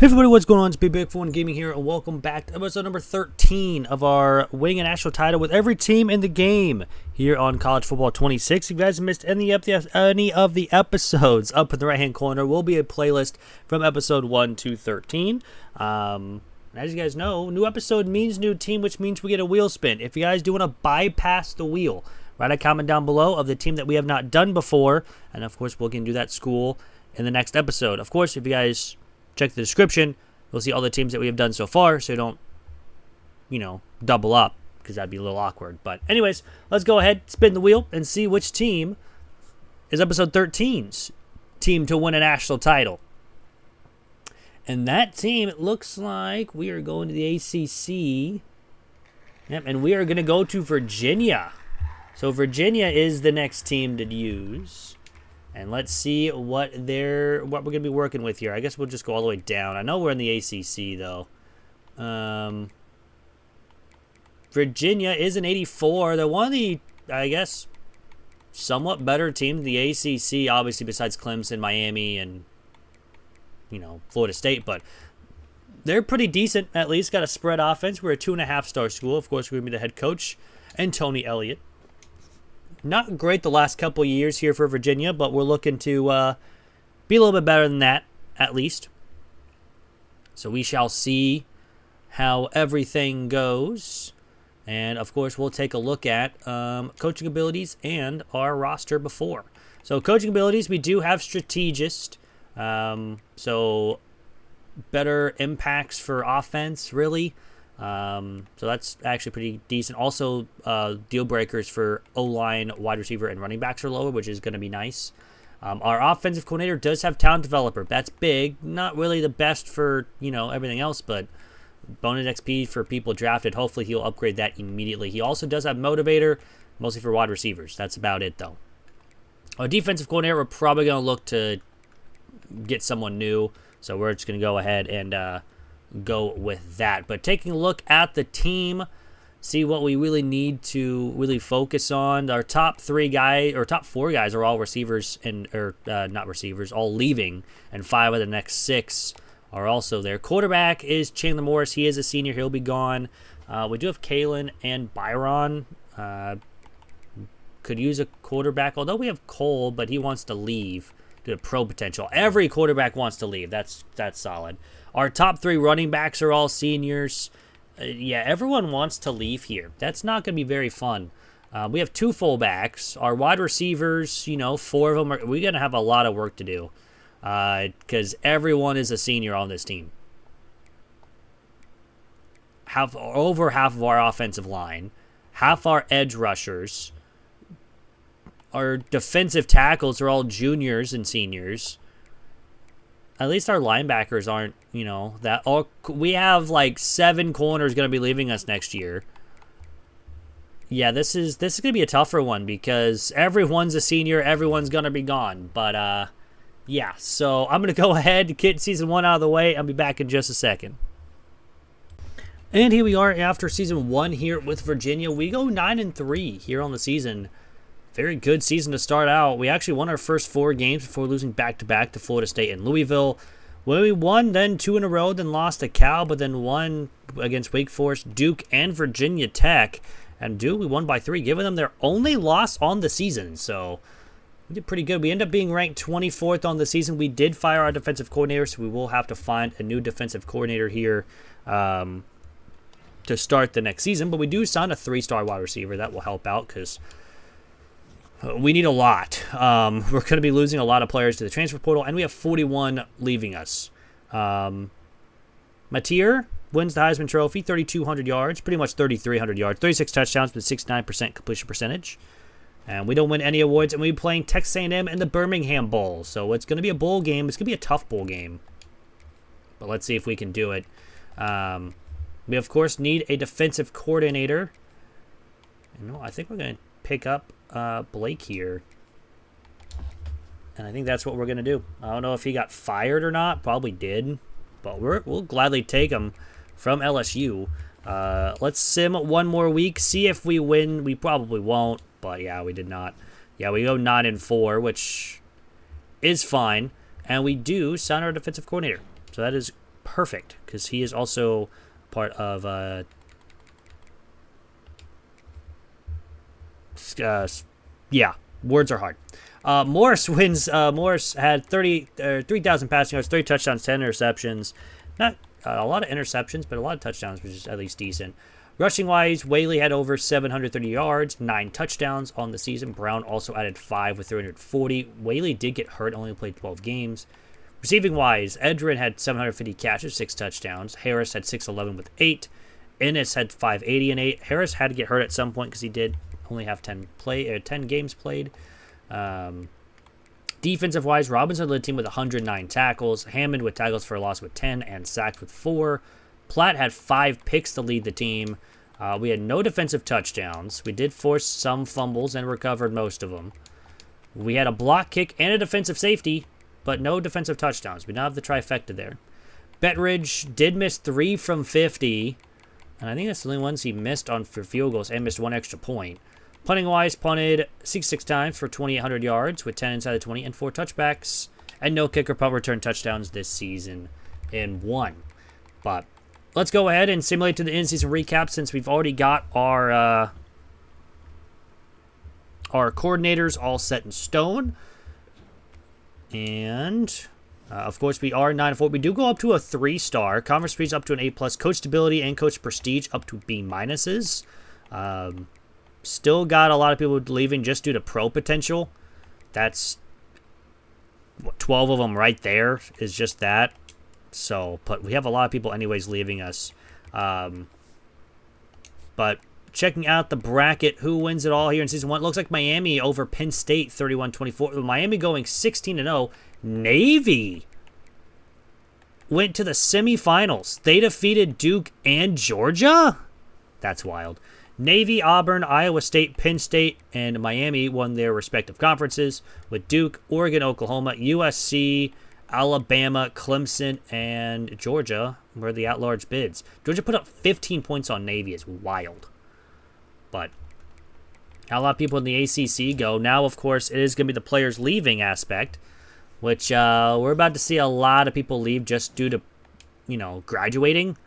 Hey everybody, what's going on? It's Big 4 Gaming here, and welcome back to episode number 13 of our winning a national title with every team in the game here on College Football 26. If you guys missed any of the episodes, up in the right-hand corner will be a playlist from episode 1 to 13. As you guys know, new episode means new team, which means we get a wheel spin. If you guys do want to bypass the wheel, write a comment down below of the team that we have not done before, and of course, we can do that school in the next episode. Of course, if you guys check the description, you'll see all the teams that we have done so far, so you don't, double up, because that'd be a little awkward. But anyways, let's go ahead, spin the wheel, and see which team is episode 13's team to win a national title. And that team, it looks like we are going to the ACC. Yep, and we are going to go to Virginia. So Virginia is the next team to use. And let's see what we're going to be working with here. I guess we'll just go all the way down. I know we're in the ACC, though. Virginia is an 84. They're one of the, I guess, somewhat better teams in the ACC, obviously, besides Clemson, Miami, and, Florida State. But they're pretty decent, at least. Got a spread offense. We're a 2.5-star school. Of course, we're going to be the head coach, and Tony Elliott. Not great the last couple years here for Virginia, but we're looking to be a little bit better than that, at least. So we shall see how everything goes. And, of course, we'll take a look at coaching abilities and our roster before. So coaching abilities, we do have strategist. So better impacts for offense, really. So that's actually pretty decent. Also, deal breakers for O-line, wide receiver, and running backs are lower, which is going to be nice. Our offensive coordinator does have talent developer. That's big. Not really the best for, everything else, but bonus XP for people drafted. Hopefully he'll upgrade that immediately. He also does have motivator, mostly for wide receivers. That's about it, though. Our defensive coordinator, we're probably going to look to get someone new. So we're just going to go ahead and go with that. But taking a look at the team, see what we really need to really focus on. Our top 4 guys are all receivers not receivers, all leaving, and 5 of the next 6 are also there. Quarterback is Chandler Morris. He is a senior. He'll be gone. We do have Kalen and Byron. Could use a quarterback, although we have Cole, but he wants to leave due to pro potential. Every quarterback wants to leave. That's solid. Our top 3 running backs are all seniors. Everyone wants to leave here. That's not going to be very fun. We have 2 fullbacks. Our wide receivers, 4 of them, we're going to have a lot of work to do because everyone is a senior on this team. Over half of our offensive line, half our edge rushers, our defensive tackles are all juniors and seniors. At least our linebackers aren't, that. We have like 7 corners going to be leaving us next year. Yeah, this is going to be a tougher one because everyone's a senior, everyone's going to be gone. But so I'm going to go ahead, get season 1 out of the way. I'll be back in just a second. And here we are after season 1 here with Virginia. We go 9-3 here on the season. Very good season to start out. We actually won our first 4 games before losing back-to-back to Florida State and Louisville. When we won, then 2 in a row, then lost to Cal, but then won against Wake Forest, Duke, and Virginia Tech. And Duke, we won by 3, giving them their only loss on the season. So we did pretty good. We ended up being ranked 24th on the season. We did fire our defensive coordinator, so we will have to find a new defensive coordinator here to start the next season. But we do sign a 3-star wide receiver. That will help out because we need a lot. We're going to be losing a lot of players to the transfer portal, and we have 41 leaving us. Matier wins the Heisman Trophy, 3,200 yards, pretty much 3,300 yards, 36 touchdowns with 69% completion percentage. And we don't win any awards, and we'll be playing Texas A&M in the Birmingham Bowl. So it's going to be a bowl game. It's going to be a tough bowl game. But let's see if we can do it. We, of course, need a defensive coordinator. I think we're going to pick up Blake here. And I think that's what we're going to do. I don't know if he got fired or not. Probably did. But we'll gladly take him from LSU. Let's sim 1 more week. See if we win. We probably won't. But yeah, we did not. Yeah, we go 9-4, which is fine. And we do sign our defensive coordinator. So that is perfect because he is also part of yeah, words are hard. Morris wins. Morris had 3,000 passing yards, 3 touchdowns, 10 interceptions. Not a lot of interceptions, but a lot of touchdowns, which is at least decent. Rushing wise, Whaley had over 730 yards, 9 touchdowns on the season. Brown also added 5 with 340. Whaley did get hurt, only played 12 games. Receiving wise, Edrin had 750 catches, 6 touchdowns. Harris had 611 with 8. Ennis had 580 and 8. Harris had to get hurt at some point because he did only have 10 games played. Defensive wise, Robinson led the team with 109 tackles. Hammond with tackles for a loss with 10 and sacks with 4. Platt had 5 picks to lead the team. We had no defensive touchdowns. We did force some fumbles and recovered most of them. We had a block kick and a defensive safety, but no defensive touchdowns. We don't have the trifecta there. Bettridge did miss 3 from 50, and I think that's the only ones he missed on for field goals and missed 1 extra point. Punting wise, punted 66 times for 2,800 yards with 10 inside the 20 and 4 touchbacks, and no kicker punt return touchdowns this season in 1. But let's go ahead and simulate to the in-season recap since we've already got our coordinators all set in stone. And of course, we are 9-4. We do go up to a 3-star. Conference speed up to an A+. Coach stability and coach prestige up to B-. Still got a lot of people leaving just due to pro potential. That's 12 of them right there is just that. So, but we have a lot of people anyways leaving us. But checking out the bracket, who wins it all here in Season 1? It looks like Miami over Penn State 31-24. Miami going 16-0. Navy went to the semifinals. They defeated Duke and Georgia? That's wild. Navy, Auburn, Iowa State, Penn State, and Miami won their respective conferences, with Duke, Oregon, Oklahoma, USC, Alabama, Clemson, and Georgia were the at-large bids. Georgia put up 15 points on Navy. Is wild. But how a lot of people in the ACC go. Now, of course, it is going to be the players leaving aspect, which we're about to see a lot of people leave just due to, graduating.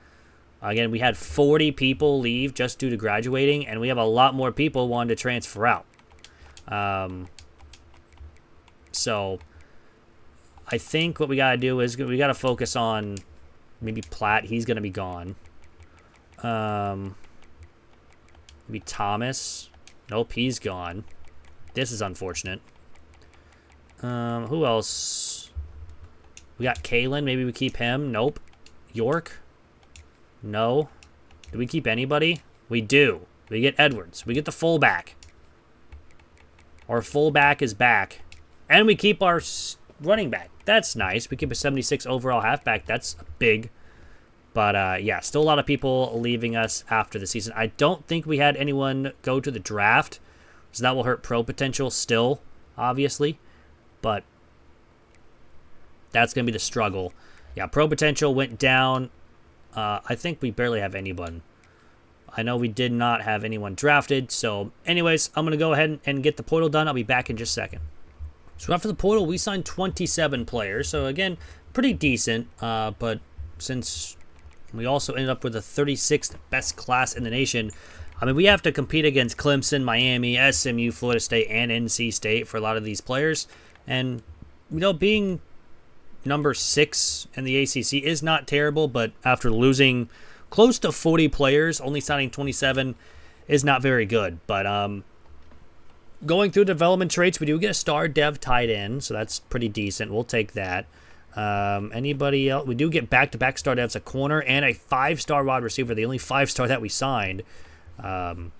Again, we had 40 people leave just due to graduating, and we have a lot more people wanting to transfer out. So I think what we got to do is we got to focus on maybe Platt. He's going to be gone. Maybe Thomas. Nope, he's gone. This is unfortunate. Who else? We got Kalen. Maybe we keep him. Nope. York. No. Do we keep anybody? We do. We get Edwards. We get the fullback. Our fullback is back. And we keep our running back. That's nice. We keep a 76 overall halfback. That's big. But, yeah, still a lot of people leaving us after the season. I don't think we had anyone go to the draft, so that will hurt pro potential still, obviously. But that's going to be the struggle. Yeah, pro potential went down. I think we barely have anyone. I know we did not have anyone drafted. So, anyways, I'm going to go ahead and get the portal done. I'll be back in just a second. So, after the portal, we signed 27 players. So, again, pretty decent. But since we also ended up with the 36th best class in the nation, I mean, we have to compete against Clemson, Miami, SMU, Florida State, and NC State for a lot of these players. And, being number 6 in the ACC is not terrible, but after losing close to 40 players, only signing 27 is not very good. But going through development traits, we do get a star dev tight end, so that's pretty decent. We'll take that. Anybody else? We do get back-to-back star devs, a corner, and a 5-star wide receiver, the only 5-star that we signed. So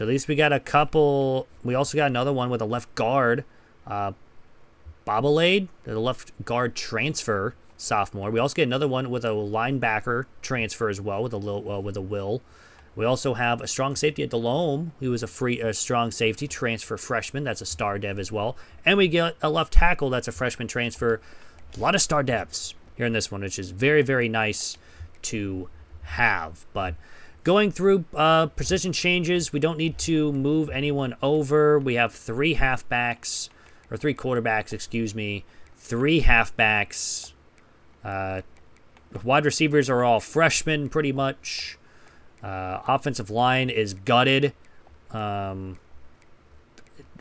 at least we got a couple. We also got another one with a left guard. Bobolade, the left guard transfer sophomore. We also get another one with a linebacker transfer as well with a Will. We also have a strong safety at Delhomme, who was a strong safety transfer freshman. That's a star dev as well. And we get a left tackle that's a freshman transfer. A lot of star devs here in this one, which is very, very nice to have. But going through position changes, we don't need to move anyone over. We have 3 quarterbacks, 3 halfbacks. Wide receivers are all freshmen, pretty much. Offensive line is gutted.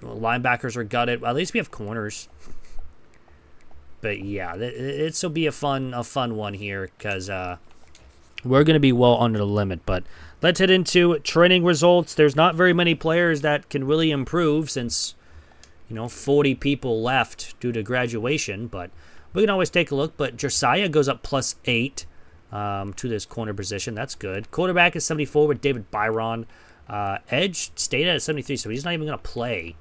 Linebackers are gutted. Well, at least we have corners. But yeah, this will be a fun one here because we're going to be well under the limit. But let's head into training results. There's not very many players that can really improve since, 40 people left due to graduation. But we can always take a look. But Josiah goes up +8 to this corner position. That's good. Quarterback is 74 with David Byron. Edge stayed at 73, so he's not even going to play.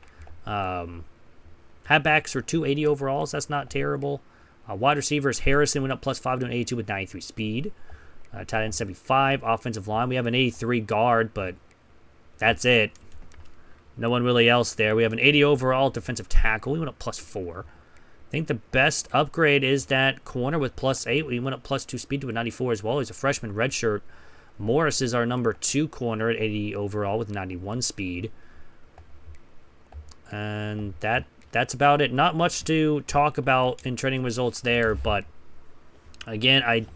Halfbacks are 280 overalls. That's not terrible. Wide receivers, Harrison went up +5 to an 82 with 93 speed. Tight end 75. Offensive line, we have an 83 guard, but that's it. No one really else there. We have an 80 overall defensive tackle. We went up +4. I think the best upgrade is that corner with +8. We went up +2 speed to a 94 as well. He's a freshman redshirt. Morris is our number 2 corner at 80 overall with 91 speed. And that's about it. Not much to talk about in training results there, but again,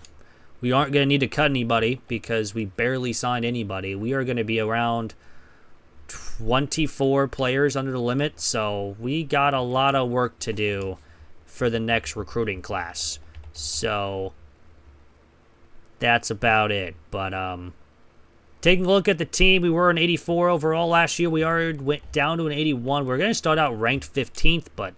we aren't going to need to cut anybody because we barely signed anybody. We are going to be around 24 players under the limit, so we got a lot of work to do for the next recruiting class. So that's about it. But taking a look at the team, we were an 84 overall last year. We already went down to an 81. We're going to start out ranked 15th, but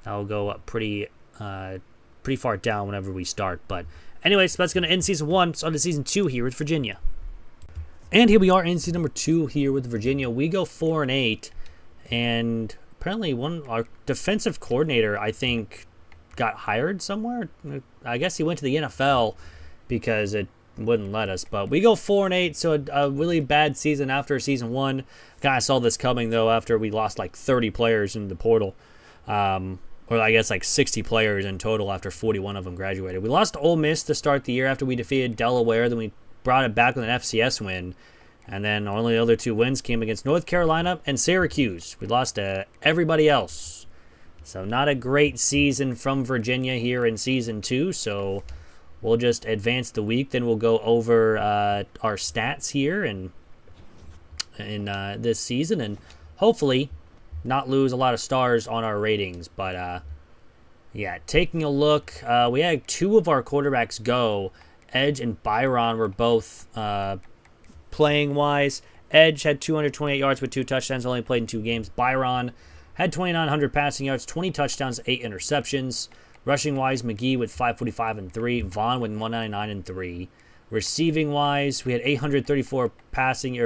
that'll go up pretty far down whenever we start. But anyways, so that's going to end Season 1. So on to Season 2 here with Virginia. And here we are in Season number 2 here with Virginia. We go 4-8, and apparently our defensive coordinator, I think, got hired somewhere. I guess he went to the NFL because it wouldn't let us. But we go 4-8, so a really bad season after Season 1. Kind of saw this coming, though, after we lost like 30 players in the portal. Or I guess like 60 players in total after 41 of them graduated. We lost to Ole Miss to start the year after we defeated Delaware. Then we brought it back with an FCS win. And then only the other 2 wins came against North Carolina and Syracuse. We lost to everybody else. So not a great season from Virginia here in Season 2. So we'll just advance the week. Then we'll go over our stats here in this season. And hopefully not lose a lot of stars on our ratings. But yeah, taking a look, we had 2 of our quarterbacks go. Edge and Byron were both playing wise. Edge had 228 yards with 2 touchdowns, only played in 2 games. Byron had 2,900 passing yards, 20 touchdowns, 8 interceptions. Rushing wise, McGee with 545 and 3. Vaughn with 199 and 3. Receiving wise, we had 834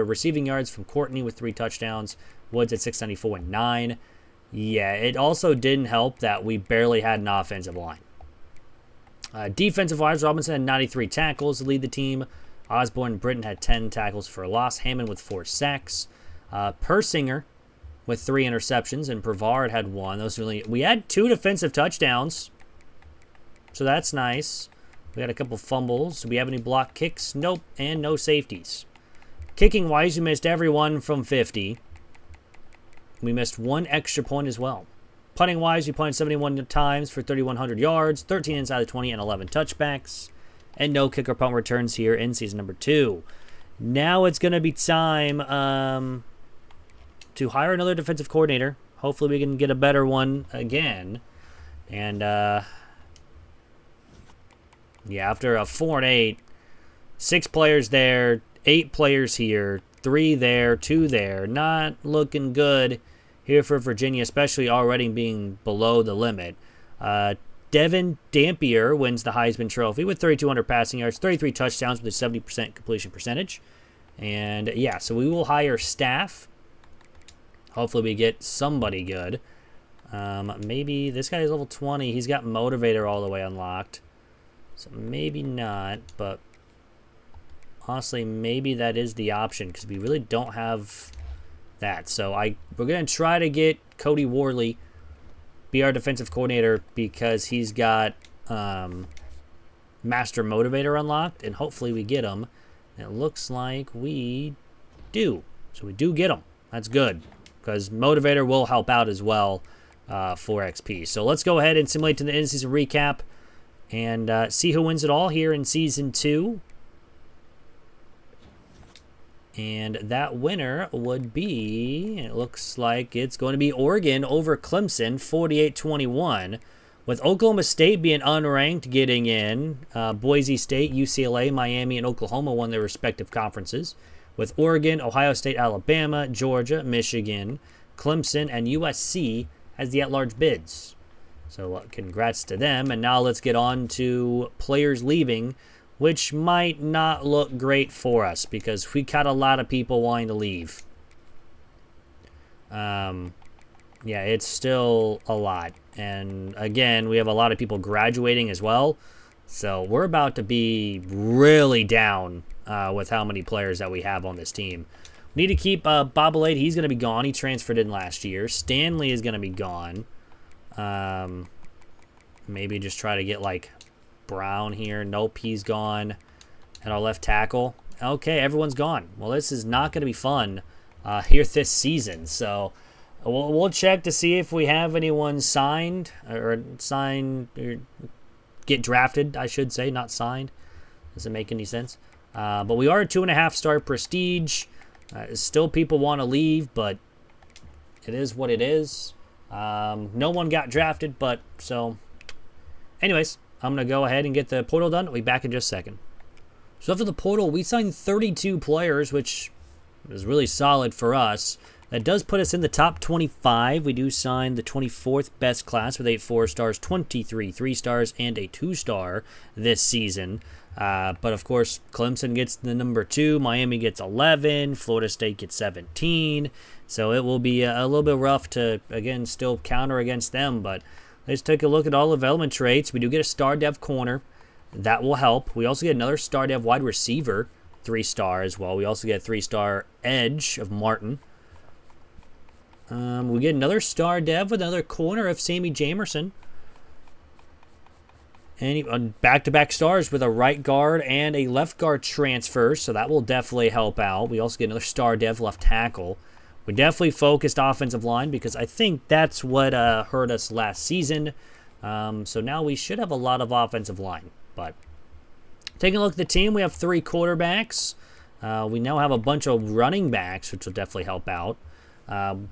receiving yards from Courtney with 3 touchdowns. Woods at 694 and 9. Yeah, it also didn't help that we barely had an offensive line. Defensive-wise, Robinson had 93 tackles to lead the team. Osborne and Britton had 10 tackles for a loss. Hammond with 4 sacks. Persinger with 3 interceptions, and Brevard had 1. We had 2 defensive touchdowns, so that's nice. We had a couple fumbles. Do we have any block kicks? Nope, and no safeties. Kicking-wise, we missed everyone from 50. We missed 1 extra point as well. Punting-wise, we punted 71 times for 3,100 yards, 13 inside the 20, and 11 touchbacks. And no kicker punt returns here in Season number 2. Now it's going to be time to hire another defensive coordinator. Hopefully we can get a better one again. And, yeah, after a 4-8, 6 players there, 8 players here, 3 there, 2 there. Not looking good here for Virginia, especially already being below the limit. Devin Dampier wins the Heisman Trophy with 3,200 passing yards, 33 touchdowns with a 70% completion percentage. And, yeah, so we will hire staff. Hopefully we get somebody good. Maybe this guy is level 20. He's got Motivator all the way unlocked. So maybe not, but honestly, maybe that is the option because we really don't have that. So we're going to try to get Cody Worley be our defensive coordinator because he's got Master Motivator unlocked, and hopefully we get him. And it looks like we do. So we do get him. That's good because Motivator will help out as well for XP. So let's go ahead and simulate to the end-season recap. and see who wins it all here in Season 2. And that winner would be, it looks like it's going to be Oregon over Clemson, 48-21. With Oklahoma State being unranked getting in, Boise State, UCLA, Miami, and Oklahoma won their respective conferences. With Oregon, Ohio State, Alabama, Georgia, Michigan, Clemson, and USC as the at-large bids. So congrats to them. And now let's get on to players leaving, which might not look great for us because we got a lot of people wanting to leave. Yeah, it's still a lot. And again, we have a lot of people graduating as well. So we're about to be really down with how many players that we have on this team. We need to keep Bobolade. He's going to be gone. He transferred in last year. Stanley is going to be gone. Maybe just try to get like Brown here. Nope, he's gone. And our left tackle. Okay, everyone's gone. Well, this is not going to be fun here this season. So we'll check to see if we have anyone signed or get drafted, I should say, not signed. Doesn't make any sense. But we are a 2.5-star prestige. Still people want to leave, but it is what it is. No one got drafted, but so anyways, I'm going to go ahead and get the portal done. I'll be back in just a second. So after the portal, we signed 32 players, which is really solid for us. That does put us in the top 25. We do sign the 24th best class with 8 4-stars, 23 3-stars, and a 2-star this season. But of course, Clemson gets the number 2. Miami gets 11. Florida State gets 17. So it will be a little bit rough to, again, still counter against them. But let's take a look at all development traits. We do get a star dev corner. That will help. We also get another star dev wide receiver, 3-star as well. We also get a 3-star edge of Martin. We get another star dev with another corner of Sammy Jamerson. And back-to-back stars with a right guard and a left guard transfer, so that will definitely help out. We also get another star dev left tackle. We definitely focused offensive line because I think that's what hurt us last season. So now we should have a lot of offensive line. But taking a look at the team, we have 3 quarterbacks. We now have a bunch of running backs, which will definitely help out.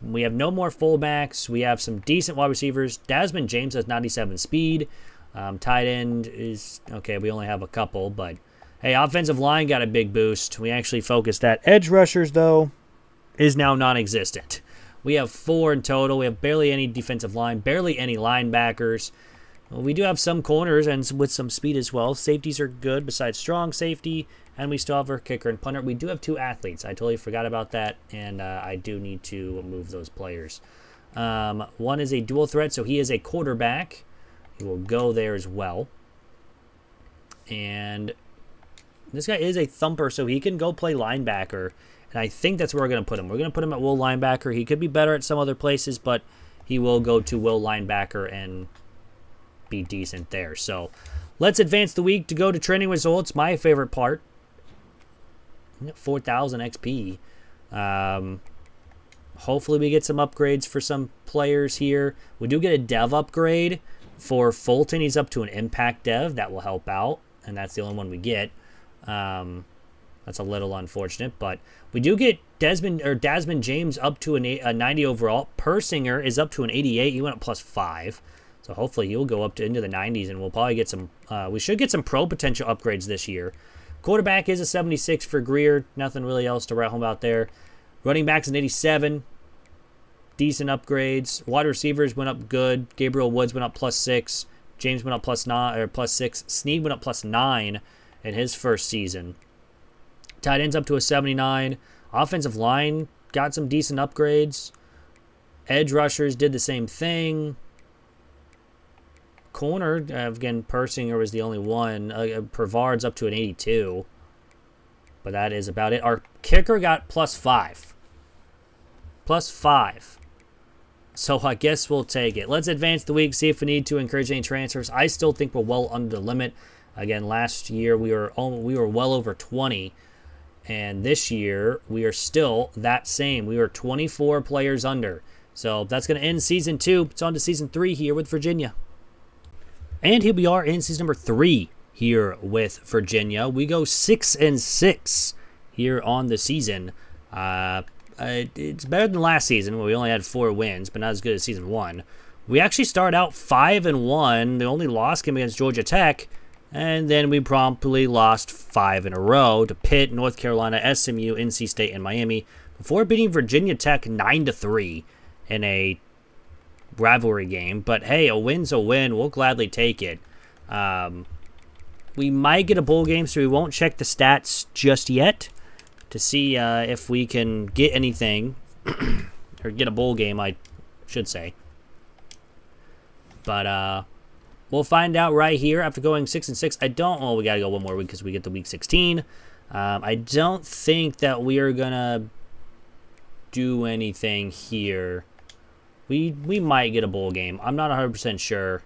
We have no more fullbacks. We have some decent wide receivers. Desmond James has 97 speed. Tight end is, okay, we only have a couple. But, hey, offensive line got a big boost. We actually focused that. Edge rushers, though, is now non-existent. We have 4 in total. We have barely any defensive line, barely any linebackers. We do have some corners and with some speed as well. Safeties are good besides strong safety. And we still have our kicker and punter. We do have 2 athletes. I totally forgot about that. And I do need to move those players. One is a dual threat, so he is a quarterback. He will go there as well. And this guy is a thumper, so he can go play linebacker. And I think that's where we're going to put him. We're going to put him at will linebacker. He could be better at some other places, but he will go to will linebacker and be decent there. So let's advance the week to go to training results. My favorite part. 4,000 XP. Hopefully we get some upgrades for some players here. We do get a dev upgrade for Fulton. He's up to an impact dev. That will help out. And that's the only one we get. That's a little unfortunate. But we do get Desmond James up to a 90 overall. Persinger is up to an 88. He went up plus 5. So hopefully he'll go up to into the 90s. And we'll probably get some... we should get some pro potential upgrades this year. Quarterback is a 76 for Greer. Nothing really else to write home about there. Running back's an 87. Decent upgrades. Wide receivers went up good. Gabriel Woods went up plus 6. James went up plus 6. Snead went up plus 9 in his first season. Tight ends up to a 79. Offensive line got some decent upgrades. Edge rushers did the same thing. Corner, again, Persinger was the only one. Pervard's up to an 82. But that is about it. Our kicker got plus 5. Plus 5. So I guess we'll take it. Let's advance the week, see if we need to encourage any transfers. I still think we're well under the limit. Again, last year we were well over 20. And this year we are still that same. We were 24 players under. So that's going to end Season 2. It's on to Season 3 here with Virginia. And here we are in season number 3 here with Virginia. We go 6-6 here on the season. It's better than last season where we only had 4 wins, but not as good as season 1. We actually started out 5-1. The only loss came against Georgia Tech, and then we promptly lost 5 in a row to Pitt, North Carolina, SMU, NC State, and Miami before beating Virginia Tech 9-3 in a rivalry game. But hey, a win's a win. We'll gladly take it. We might get a bowl game, so we won't check the stats just yet to see if we can get anything or get a bowl game, I should say. But we'll find out right here after going 6-6. We got to go one more week because we get the week 16. I don't think that we are going to do anything here. We might get a bowl game. I'm not 100% sure.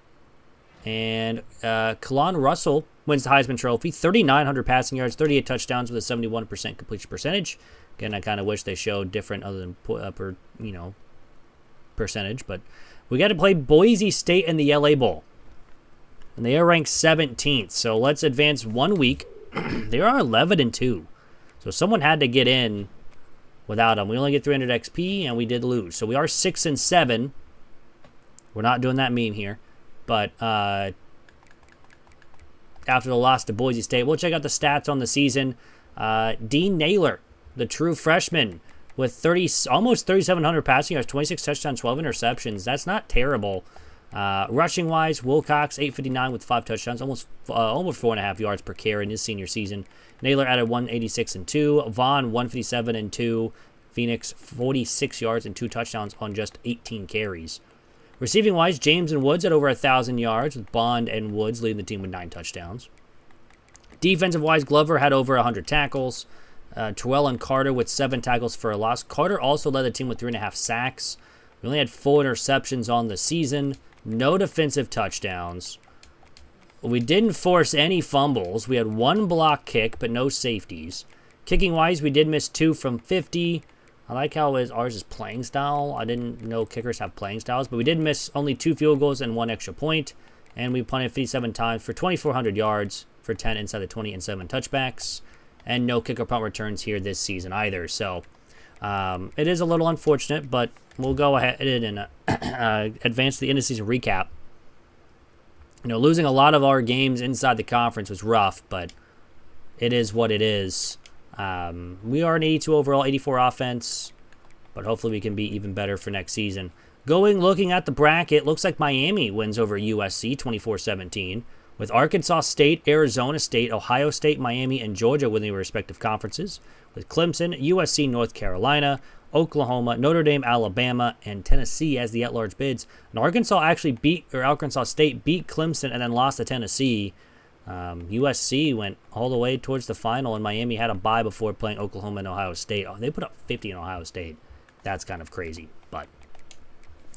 And Kalon Russell wins the Heisman Trophy. 3,900 passing yards, 38 touchdowns with a 71% completion percentage. Again, I kind of wish they showed different other than percentage. But we got to play Boise State in the LA Bowl. And they are ranked 17th. So let's advance 1 week. They are 11-2. So someone had to get in without them. We only get 300 XP, and we did lose. So we are 6-7. We're not doing that meme here. But after the loss to Boise State, we'll check out the stats on the season. Dean Naylor, the true freshman, with almost 3,700 passing yards, 26 touchdowns, 12 interceptions. That's not terrible. Rushing-wise, Wilcox, 859 with 5 touchdowns, almost 4.5 yards per carry in his senior season. Naylor added 186 and 2. Vaughn, 157 and 2. Phoenix, 46 yards and 2 touchdowns on just 18 carries. Receiving-wise, James and Woods at over 1,000 yards, with Bond and Woods leading the team with 9 touchdowns. Defensive-wise, Glover had over 100 tackles. Terrell and Carter with 7 tackles for a loss. Carter also led the team with 3.5 sacks. We only had 4 interceptions on the season. No defensive touchdowns. We didn't force any fumbles. We had 1 block kick, but no safeties. Kicking-wise, we did miss 2 from 50. I like how ours is playing style. I didn't know kickers have playing styles, but we did miss only 2 field goals and 1 extra point. And we punted 57 times for 2,400 yards for 10 inside the 20 and 7 touchbacks. And no kicker punt returns here this season either. So it is a little unfortunate, but we'll go ahead and advance the end of season recap. Losing a lot of our games inside the conference was rough, but it is what it is. We are an 82 overall, 84 offense, but hopefully we can be even better for next season. Looking at the bracket, looks like Miami wins over USC 24-17, with Arkansas State, Arizona State, Ohio State, Miami, and Georgia winning their respective conferences, with Clemson, USC, North Carolina, Oklahoma, Notre Dame, Alabama, and Tennessee as the at-large bids. And Arkansas State beat Clemson and then lost to Tennessee. USC went all the way towards the final, and Miami had a bye before playing Oklahoma and Ohio State. They put up 50 in Ohio State. That's kind of crazy, but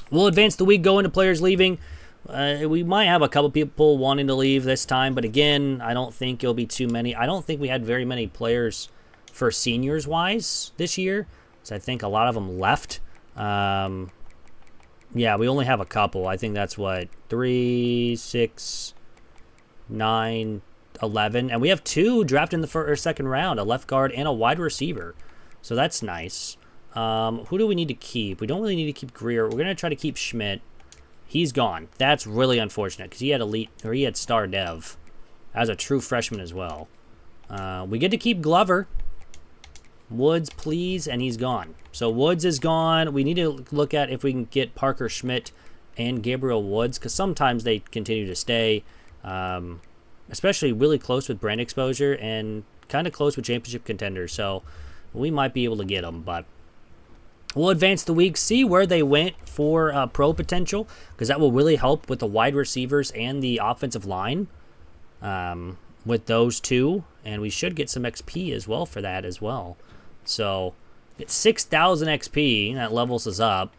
we'll advance the week, go into players leaving. We might have a couple people wanting to leave this time, but again, I don't think it'll be too many. I don't think we had very many players for seniors-wise this year, so I think a lot of them left. Yeah, we only have a couple. I think that's 3, 6, 9, 11, and we have 2 drafted in the second round, a left guard and a wide receiver, so that's nice. Who do we need to keep? We don't really need to keep Greer. We're going to try to keep Schmidt. He's gone. That's really unfortunate because he had star dev as a true freshman as well. We get to keep Glover. Woods, please, and he's gone. So Woods is gone. We need to look at if we can get Parker Schmidt and Gabriel Woods because sometimes they continue to stay. Especially really close with brand exposure and kind of close with championship contenders. So we might be able to get them, but we'll advance the week, see where they went for pro potential, because that will really help with the wide receivers and the offensive line with those 2. And we should get some XP as well for that as well. So get 6,000 XP. That levels us up.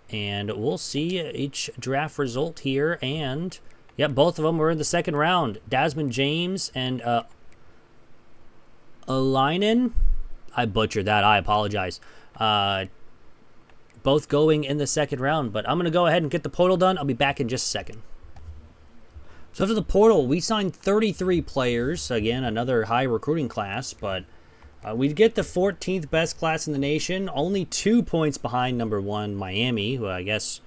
And we'll see each draft result here. And yep, both of them were in the second round. Desmond James and Alinen. I butchered that. I apologize. Both going in the second round. But I'm going to go ahead and get the portal done. I'll be back in just a second. So after the portal, we signed 33 players. Again, another high recruiting class, but we get the 14th best class in the nation, only 2 points behind number 1 Miami, who I guess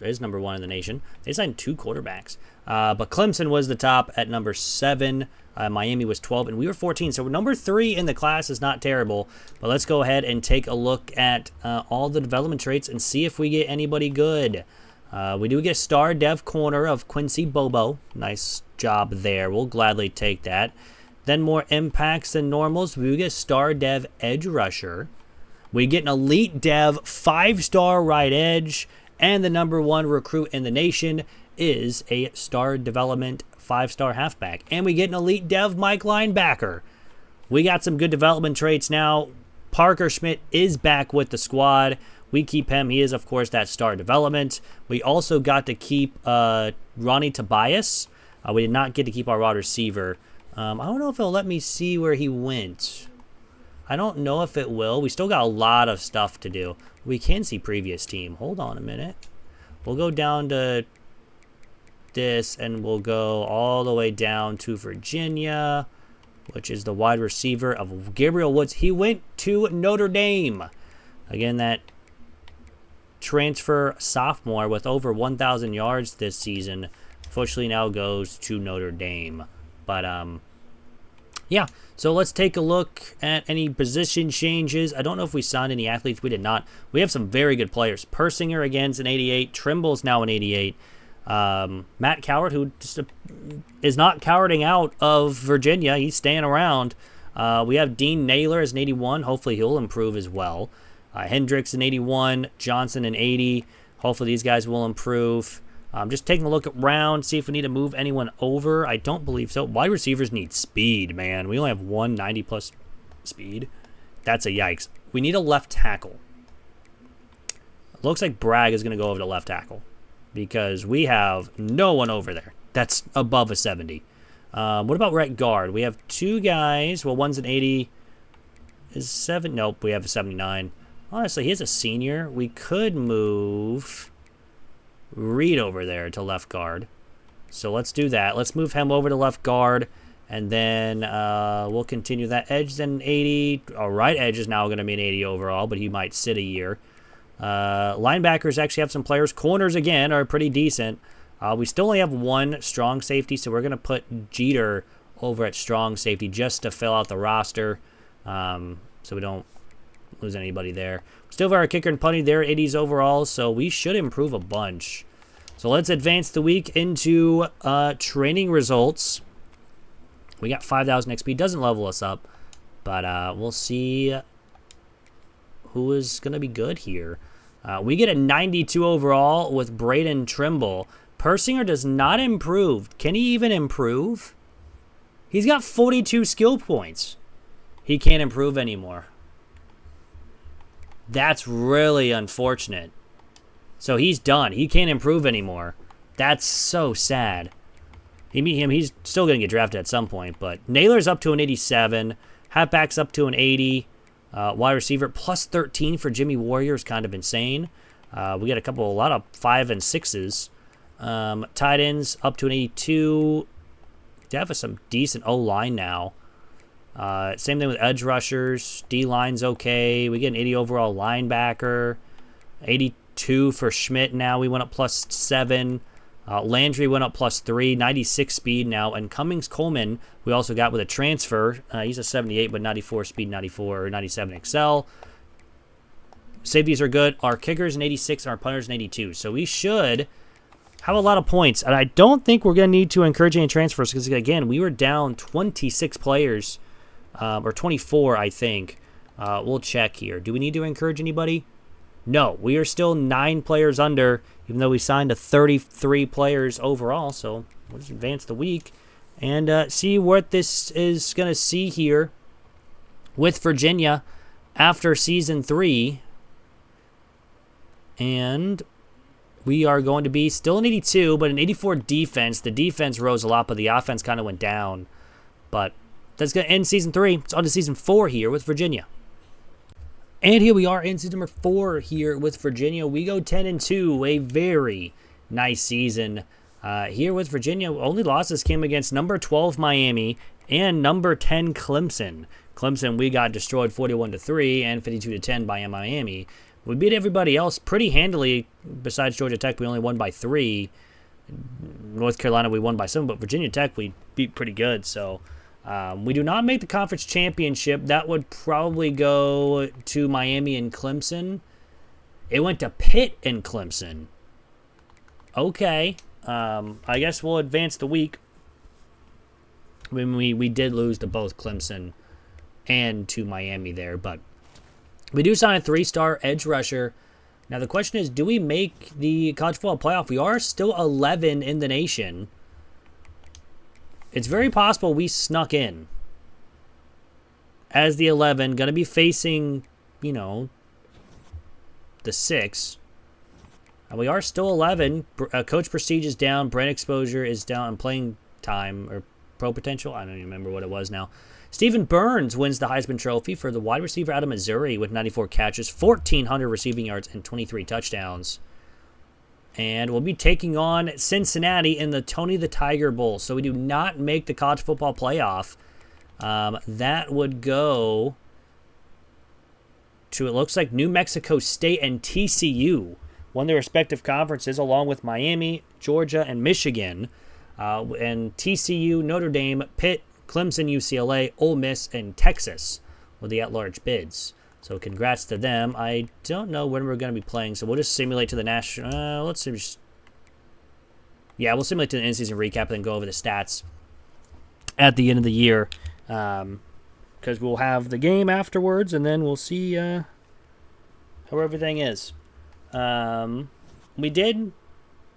is number 1 in the nation. They signed 2 quarterbacks. But Clemson was the top at number 7. Miami was 12, and we were 14. So number 3 in the class is not terrible. But let's go ahead and take a look at all the development traits and see if we get anybody good. We do get star dev corner of Quincy Bobo. Nice job there. We'll gladly take that. Then more impacts than normals. We get star dev edge rusher. We get an elite dev 5-star right edge. And the number 1 recruit in the nation is a star development 5-star halfback. And we get an elite dev Mike linebacker. We got some good development traits now. Parker Schmidt is back with the squad. We keep him. He is, of course, that star development. We also got to keep Ronnie Tobias. We did not get to keep our wide receiver. I don't know if it'll let me see where he went. I don't know if it will. We still got a lot of stuff to do. We can see previous team. Hold on a minute. We'll go down to this, and we'll go all the way down to Virginia, which is the wide receiver of Gabriel Woods. He went to Notre Dame. Again, that transfer sophomore with over 1,000 yards this season, unfortunately now goes to Notre Dame. But yeah, so let's take a look at any position changes. I don't know if we signed any athletes. We did not. We have some very good players. Persinger again's an 88. Trimble's now an 88. Matt Coward, who just is not cowarding out of Virginia. He's staying around. We have Dean Naylor as an 81. Hopefully he'll improve as well. Hendricks an 81. Johnson an 80. Hopefully these guys will improve. Just taking a look around, see if we need to move anyone over. I don't believe so. Wide receivers need speed, man. We only have 190+ speed. That's a yikes. We need a left tackle. Looks like Bragg is going to go over to left tackle because we have no one over there that's above a 70. What about right guard? We have 2 guys. Well, one's an 80. Is 7? Nope, we have a 79. Honestly, he's a senior. We could move Reed over there to left guard. So let's do that. Let's move him over to left guard, and then we'll continue that. Edge then 80. Our right edge is now going to be an 80 overall, but he might sit a year. Linebackers actually have some players. Corners, again, are pretty decent. We still only have 1 strong safety, so we're going to put Jeter over at strong safety just to fill out the roster, so we don't lose anybody there. Still have our kicker and punter there, 80s overall, so we should improve a bunch. So let's advance the week into training results. We got 5,000 XP. Doesn't level us up, but we'll see who is going to be good here. We get a 92 overall with Braden Trimble. Persinger does not improve. Can he even improve? He's got 42 skill points. He can't improve anymore. That's really unfortunate. So he's done. He can't improve anymore. That's so sad. He's still going to get drafted at some point, but Naylor's up to an 87. Halfback's up to an 80. Wide receiver plus 13 for Jimmy Warrior is kind of insane. We got a lot of 5 and 6s. Tight ends up to an 82. They have some decent O-line now. Same thing with edge rushers. D-line's okay. We get an 80 overall linebacker. 82 for Schmidt now. We went up plus 7. Landry went up plus 3. 96 speed now. And Cummings Coleman, we also got with a transfer. He's a 78, but 94 speed, 94 or 97 Excel. Safeties are good. Our kicker's an 86 and our punter's an 82. So we should have a lot of points. And I don't think we're going to need to encourage any transfers because, again, we were down 26 players. Or 24, I think. We'll check here. Do we need to encourage anybody? No. We are still 9 players under, even though we signed to 33 players overall. So we'll just advance the week and see what this is going to see here with Virginia after Season 3. And we are going to be still an 82, but an 84 defense. The defense rose a lot, but the offense kind of went down. But that's going to end Season 3. It's on to Season 4 here with Virginia. And here we are in Season number 4 here with Virginia. We go 10-2, a very nice season. Here with Virginia, only losses came against number 12 Miami and number 10 Clemson. Clemson, we got destroyed 41-3 and 52-10 by Miami. We beat everybody else pretty handily. Besides Georgia Tech, we only won by 3. North Carolina, we won by 7, but Virginia Tech, we beat pretty good. So we do not make the conference championship. That would probably go to Miami and Clemson. It went to Pitt and Clemson. Okay. I guess we'll advance the week. When we did lose to both Clemson and to Miami there, but we do sign a 3-star edge rusher. Now the question is, do we make the college football playoff? We are still 11 in the nation. It's very possible we snuck in as the 11, going to be facing, the 6. And we are still 11. Coach prestige is down. Brand exposure is down. And playing time or pro potential, I don't even remember what it was now. Stephen Burns wins the Heisman Trophy for the wide receiver out of Missouri with 94 catches, 1,400 receiving yards, and 23 touchdowns. And we'll be taking on Cincinnati in the Tony the Tiger Bowl. So we do not make the college football playoff. That would go to, it looks like, New Mexico State and TCU. Won their respective conferences along with Miami, Georgia, and Michigan. And TCU, Notre Dame, Pitt, Clemson, UCLA, Ole Miss, and Texas were the at-large bids. So congrats to them. I don't know when we're going to be playing, so we'll just simulate to the national. Let's see. Yeah, we'll simulate to the in-season recap and then go over the stats at the end of the year. Because we'll have the game afterwards, and then we'll see how everything is. We did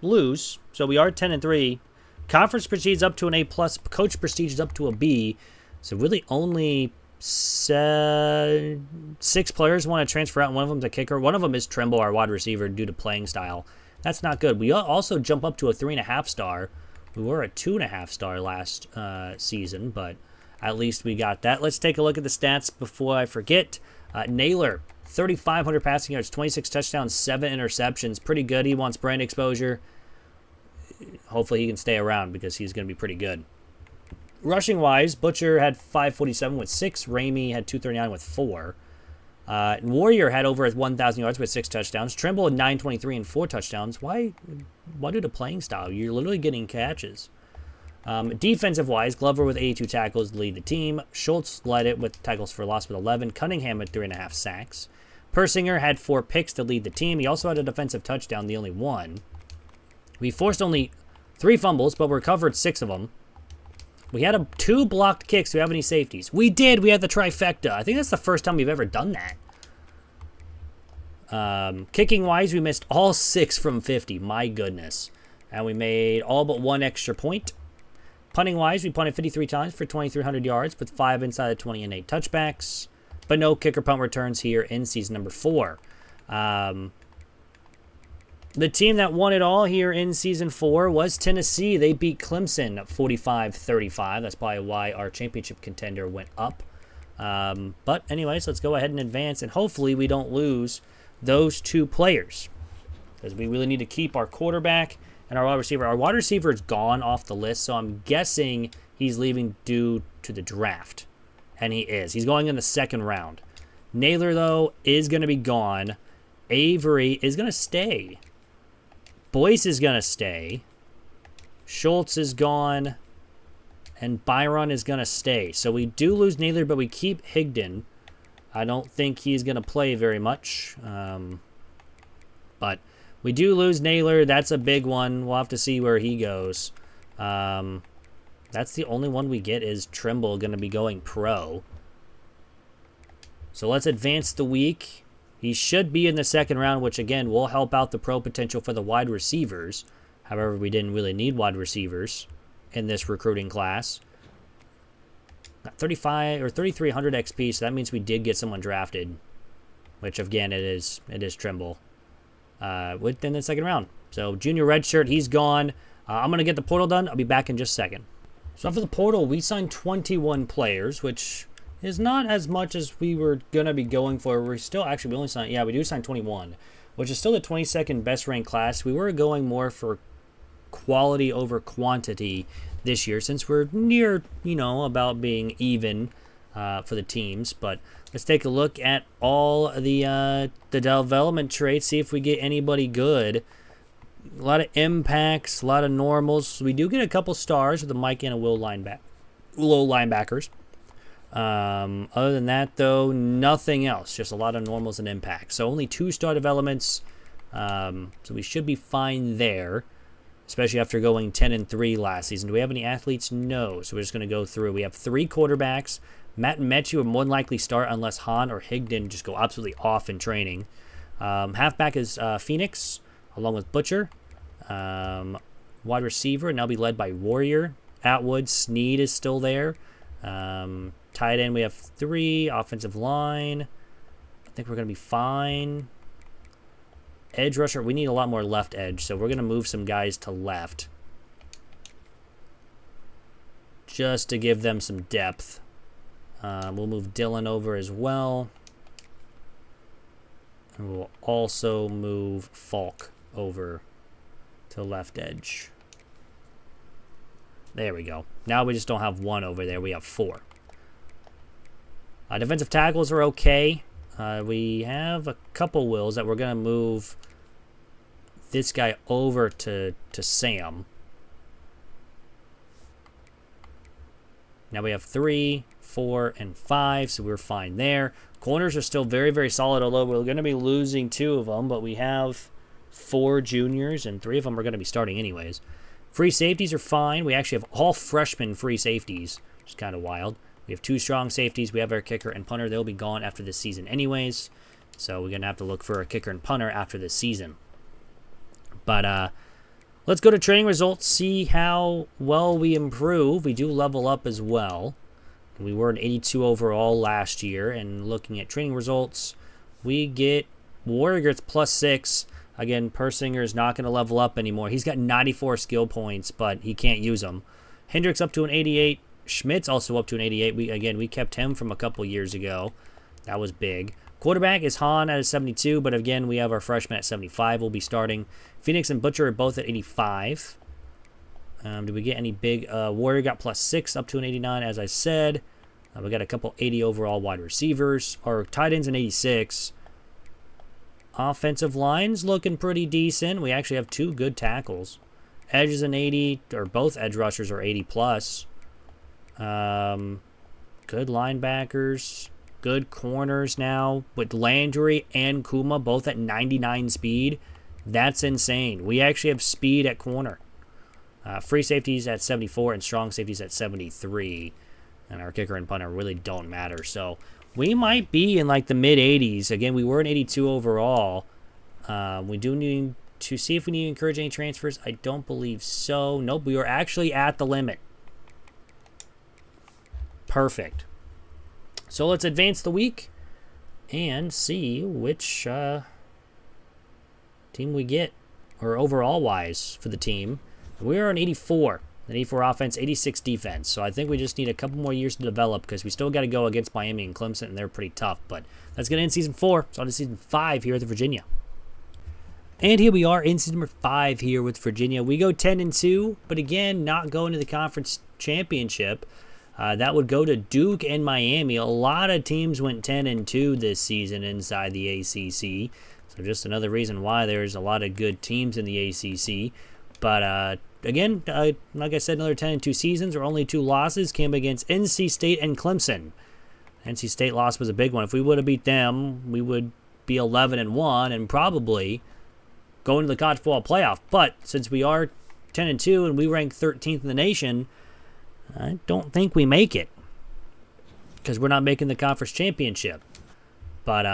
lose, so we are 10-3. Conference prestige is up to an A+. Coach prestige is up to a B. So really only 6 players want to transfer out. One of them's a kicker. One of them is Trimble, our wide receiver, due to playing style. That's not good. We also jump up to a 3.5 star. We were a 2.5 star last season, but at least we got that. Let's take a look at the stats before I forget. Naylor, 3,500 passing yards, 26 touchdowns, 7 interceptions. Pretty good. He wants brand exposure. Hopefully he can stay around because he's going to be pretty good. Rushing-wise, Butcher had 547 with 6. Ramey had 239 with 4. Warrior had over 1,000 yards with 6 touchdowns. Trimble had 923 and 4 touchdowns. Why do the playing style? You're literally getting catches. Defensive-wise, Glover with 82 tackles lead the team. Schultz led it with tackles for loss with 11. Cunningham had 3.5 sacks. Persinger had 4 picks to lead the team. He also had a defensive touchdown, the only one. We forced only 3 fumbles, but we recovered 6 of them. We had 2 blocked kicks. Do we have any safeties? We did. We had the trifecta. I think that's the first time we've ever done that. Kicking-wise, we missed all 6 from 50. My goodness. And we made all but 1 extra point. Punting-wise, we punted 53 times for 2,300 yards with 5 inside the 20 and 8 touchbacks. But no kicker punt returns here in season number 4. The team that won it all here in Season 4 was Tennessee. They beat Clemson 45-35. That's probably why our championship contender went up. But anyways, let's go ahead and advance, and hopefully we don't lose those 2 players because we really need to keep our quarterback and our wide receiver. Our wide receiver is gone off the list, so I'm guessing he's leaving due to the draft, and he is. He's going in the 2nd round. Naylor, though, is going to be gone. Avery is going to stay. Boyce is going to stay. Schultz is gone. And Byron is going to stay. So we do lose Naylor, but we keep Higdon. I don't think he's going to play very much. But we do lose Naylor. That's a big one. We'll have to see where he goes. That's the only one we get is Trimble going to be going pro. So let's advance the week. He should be in the 2nd round, which, again, will help out the pro potential for the wide receivers. However, we didn't really need wide receivers in this recruiting class. 35 or 3,300 XP, so that means we did get someone drafted, which, again, it is Trimble within the 2nd round. So, junior redshirt, he's gone. I'm going to get the portal done. I'll be back in just a second. So, for the portal, we signed 21 players, which is not as much as we were going to be going for. We only signed, we do sign 21, which is still the 22nd best ranked class. We were going more for quality over quantity this year, since we're near, about being even for the teams. But let's take a look at all the development traits, see if we get anybody good. A lot of impacts, a lot of normals. We do get a couple stars with a Mike and a Will low linebackers. Other than that, though, nothing else. Just a lot of normals and impacts. So only 2-star developments. So we should be fine there, especially after going 10-3 last season. Do we have any athletes? No. So we're just going to go through. We have 3 quarterbacks. Matt and Metchie will more than likely start unless Han or Higdon just go absolutely off in training. Halfback is Phoenix, along with Butcher. Wide receiver, and now be led by Warrior. Atwood, Sneed is still there. Tight end, we have 3. Offensive line, I think we're going to be fine. Edge rusher, we need a lot more left edge, so we're going to move some guys to left. Just to give them some depth. We'll move Dylan over as well. And we'll also move Falk over to left edge. There we go. Now we just don't have 1 over there. We have 4. Defensive tackles are okay. We have a couple wills that we're going to move this guy over to Sam. Now we have 3, 4, and 5, so we're fine there. Corners are still very, very solid, although we're going to be losing 2 of them, but we have 4 juniors, and 3 of them are going to be starting anyways. Free safeties are fine. We actually have all freshman free safeties, which is kind of wild. We have 2 strong safeties. We have our kicker and punter. They'll be gone after this season anyways, so we're going to have to look for a kicker and punter after this season. But let's go to training results, see how well we improve. We do level up as well. We were an 82 overall last year, and looking at training results, we get Warrior gets +6. Again, Persinger is not going to level up anymore. He's got 94 skill points, but he can't use them. Hendricks up to an 88. Schmidt's also up to an 88. We kept him from a couple years ago. That was big. Quarterback is Han at a 72, but again, we have our freshman at 75. We'll be starting. Phoenix and Butcher are both at 85. Did we get any big? Warrior got +6 up to an 89, as I said. We got a couple 80 overall wide receivers. Our tight ends an 86. Offensive line's looking pretty decent. We actually have 2 good tackles. Edge is an 80, or both edge rushers are 80 plus. Good linebackers. Good corners now. With Landry and Kuma both at 99 speed. That's insane. We actually have speed at corner. Free safeties at 74 and strong safeties at 73. And our kicker and punter really don't matter. So we might be in like the mid-80s. Again, we were an 82 overall. We do need to see if we need to encourage any transfers. I don't believe so. Nope, we are actually at the limit. Perfect. So let's advance the week and see which team we get, or overall-wise for the team. We are an 84. An 84 offense, 86 defense. So I think we just need a couple more years to develop because we still got to go against Miami and Clemson, and they're pretty tough. But that's going to end Season 4. So on to Season 5 here at the Virginia. And here we are in Season number 5 here with Virginia. We go 10-2, but again, not going to the conference championship. That would go to Duke and Miami. A lot of teams went 10-2 this season inside the ACC. So just another reason why there's a lot of good teams in the ACC. But again, like I said, another 10-2 seasons, or only 2 losses came against NC State and Clemson. NC State loss was a big one. If we would have beat them, we would be 11-1 and probably go into the college football playoff. But since we are 10-2 and we rank 13th in the nation, I don't think we make it because we're not making the conference championship. But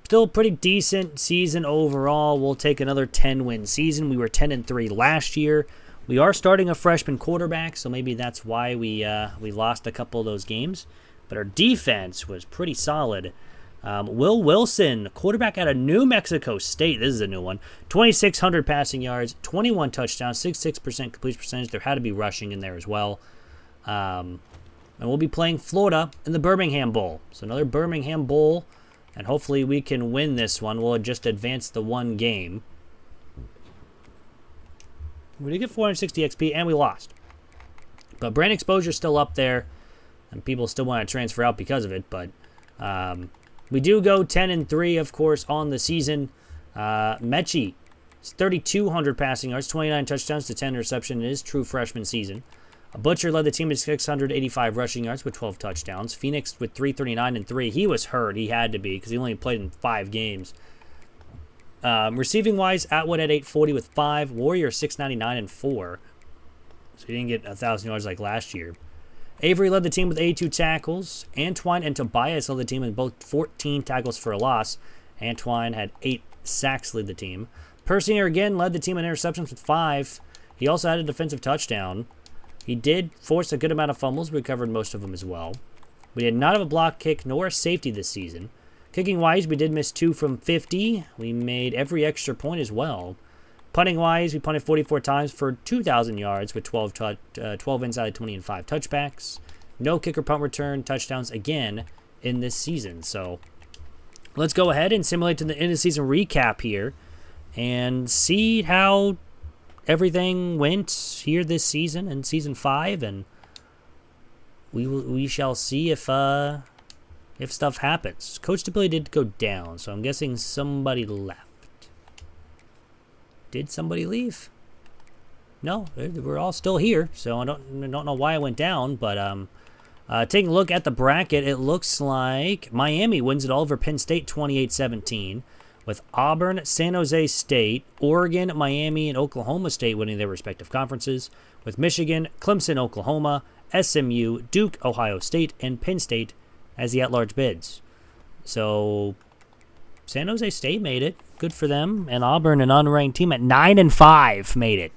still a pretty decent season overall. We'll take another 10-win season. We were 10-3 last year. We are starting a freshman quarterback, so maybe that's why we lost a couple of those games. But our defense was pretty solid. Will Wilson, quarterback out of New Mexico State. This is a new one. 2,600 passing yards, 21 touchdowns, 66% completion percentage. There had to be rushing in there as well. And we'll be playing Florida in the Birmingham Bowl. So another Birmingham Bowl. And hopefully we can win this one. We'll just advance the one game. We did get 460 XP, and we lost. But brand exposure is still up there, and people still want to transfer out because of it. But we do go 10-3, of course, on the season. Mechie, 3,200 passing yards, 29 touchdowns to 10 interceptions. It is true freshman season. Butcher led the team with 685 rushing yards with 12 touchdowns. Phoenix with 339-3. He was hurt. He had to be because he only played in 5 games. Receiving-wise, Atwood at 840 with 5. Warrior 699-4. So he didn't get 1,000 yards like last year. Avery led the team with 82 tackles. Antoine and Tobias led the team with both 14 tackles for a loss. Antoine had 8 sacks to lead the team. Persinger again led the team in interceptions with 5. He also had a defensive touchdown. He did force a good amount of fumbles. We recovered most of them as well. We did not have a block kick nor a safety this season. Kicking-wise, we did miss 2 from 50. We made every extra point as well. Punting-wise, we punted 44 times for 2,000 yards with 12 inside 20 and 5 touchbacks. No kicker punt return touchdowns again in this season. So let's go ahead and simulate to the end-of-season recap here and see how everything went here this season in Season 5, and we shall see if stuff happens. Coach stability did go down, so I'm guessing somebody left. Did somebody leave? No, we're all still here, so I don't know why it went down, but taking a look at the bracket, it looks like Miami wins it all over Penn State 28-17. With Auburn, San Jose State, Oregon, Miami, and Oklahoma State winning their respective conferences, with Michigan, Clemson, Oklahoma, SMU, Duke, Ohio State, and Penn State as the at-large bids. So San Jose State made it. Good for them. And Auburn, an unranked team at 9-5, made it.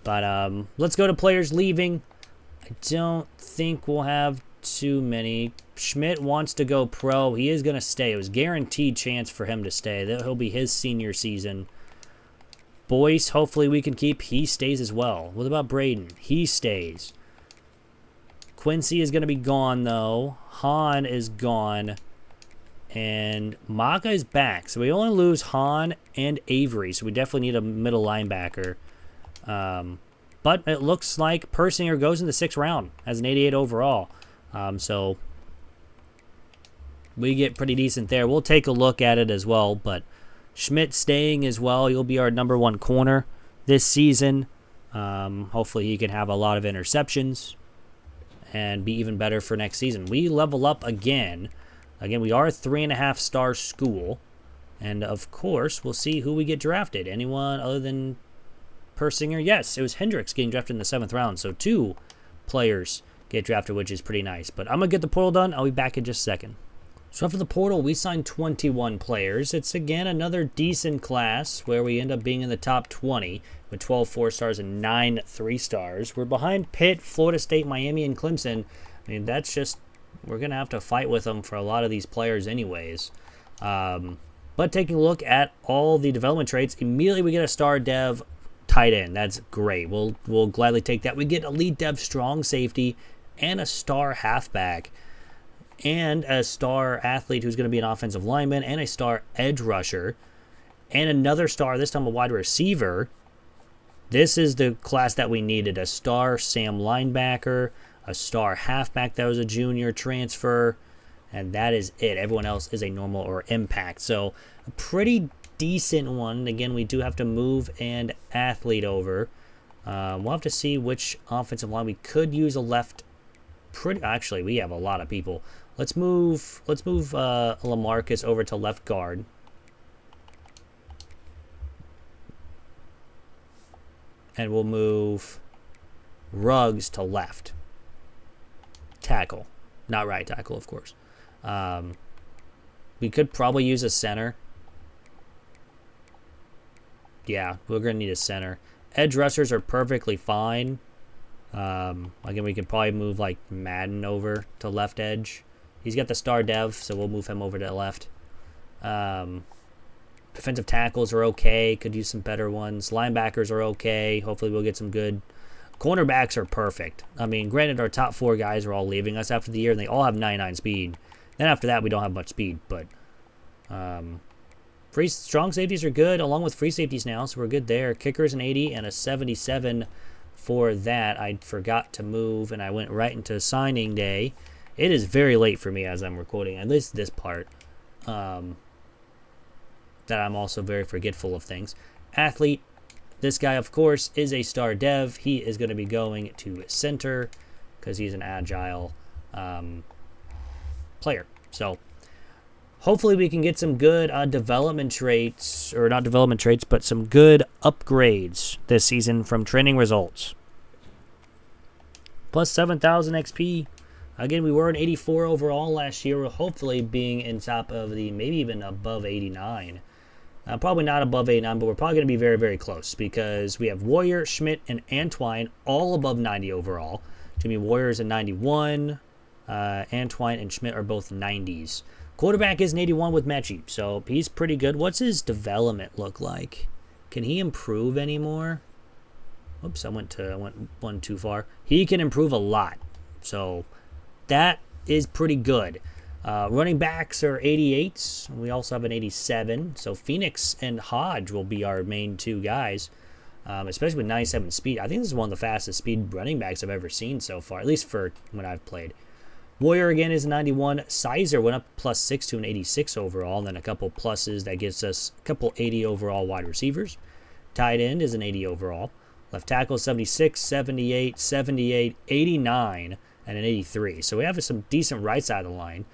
But let's go to players leaving. I don't think we'll have too many. Schmidt wants to go pro. He is going to stay. It was guaranteed chance for him to stay. He'll be his senior season. Boyce, hopefully we can keep. He stays as well. What about Braden? He stays. Quincy is going to be gone, though. Hahn is gone. And Maka is back. So we only lose Hahn and Avery. So we definitely need a middle linebacker. But it looks like Persinger goes in the 6th round as an 88 overall. So we get pretty decent there. We'll take a look at it as well. But Schmidt staying as well. He'll be our number 1 corner this season. Hopefully he can have a lot of interceptions and be even better for next season. We level up again. Again, we are a 3.5-star school. And, of course, we'll see who we get drafted. Anyone other than Persinger? Yes, it was Hendricks getting drafted in the 7th round. So 2 players get drafted, which is pretty nice. But I'm going to get the portal done. I'll be back in just a second. So after the portal, we signed 21 players. It's, again, another decent class where we end up being in the top 20 with 12 4-stars and 9 3-stars. We're behind Pitt, Florida State, Miami, and Clemson. I mean, that's just, we're going to have to fight with them for a lot of these players anyways. But taking a look at all the development traits, immediately we get a star dev tight end. That's great. We'll gladly take that. We get elite dev strong safety and a star halfback and a star athlete who's going to be an offensive lineman and a star edge rusher and another star, this time a wide receiver. This is the class that we needed. A star Sam linebacker, a star halfback that was a junior transfer, and that is it. Everyone else is a normal or impact. So a pretty decent one. Again, we do have to move and athlete over. We'll have to see which offensive line. We could use a left. Actually, we have a lot of people. Let's move LaMarcus over to left guard. And we'll move Ruggs to left tackle. Not right tackle, of course. We could probably use a center. Yeah, we're going to need a center. Edge rushers are perfectly fine. Again, we could probably move like Madden over to left edge. He's got the star dev, so we'll move him over to left. Defensive tackles are okay. Could use some better ones. Linebackers are okay. Hopefully we'll get some good. Cornerbacks are perfect. I mean, granted, our top 4 guys are all leaving us after the year, and they all have 99 speed. Then after that, we don't have much speed, but Strong safeties are good, along with free safeties now, so we're good there. Kickers an 80 and a 77 for that. I forgot to move, and I went right into signing day. It is very late for me as I'm recording, at least this part. That I'm also very forgetful of things. Athlete, this guy, of course, is a star dev. He is going to be going to center because he's an agile player. So hopefully we can get some good development traits, or not development traits, but some good upgrades this season from training results. Plus 7,000 XP. Again, we were an 84 overall last year. We're hopefully being in top of the, maybe even above 89. Probably not above 89, but we're probably going to be very, very close because we have Warrior, Schmidt, and Antwine all above 90 overall. Jimmy Warrior's a 91. Antwine and Schmidt are both 90s. Quarterback is an 81 with Mechie, so he's pretty good. What's his development look like? Can he improve anymore? Oops, I went one too far. He can improve a lot, so that is pretty good. Running backs are 88s. We also have an 87. So Phoenix and Hodge will be our main two guys, especially with 97 speed. I think this is one of the fastest speed running backs I've ever seen so far, at least for when I've played. Warrior again is a 91. Sizer went up +6 to an 86 overall, and then a couple pluses that gives us a couple 80 overall wide receivers. Tight end is an 80 overall. Left tackle 76, 78, 78, 89, and an 83. So we have some decent right side of the line.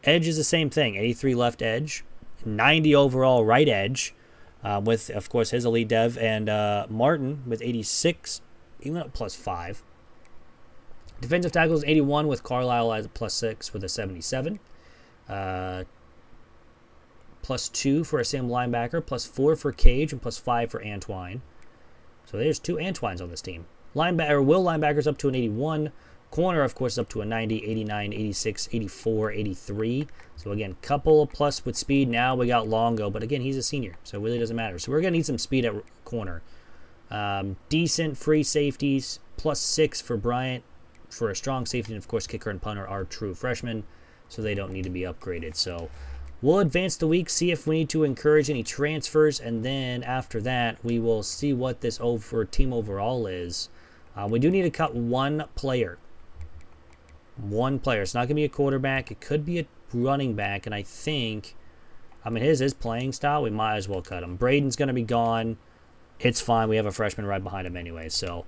Edge is the same thing, 83 left edge, 90 overall right edge, with, of course, his elite dev, and Martin with 86. He went up +5. Defensive tackle is 81 with Carlisle as a +6 with a 77. +2 for a Sam linebacker, +4 for Cage, and +5 for Antwine. So there's two Antwines on this team. Will linebackers up to an 81. Corner, of course, is up to a 90, 89, 86, 84, 83. So, again, couple of plus with speed. Now we got Longo, but, again, he's a senior, so it really doesn't matter. So we're going to need some speed at corner. Decent free safeties, +6 for Bryant for a strong safety. And, of course, kicker and punter are true freshmen, so they don't need to be upgraded. So we'll advance the week, see if we need to encourage any transfers, and then after that, we will see what this team overall is. We do need to cut one player. One player. It's not going to be a quarterback. It could be a running back, and I think, his playing style, we might as well cut him. Braden's going to be gone. It's fine. We have a freshman right behind him anyway, so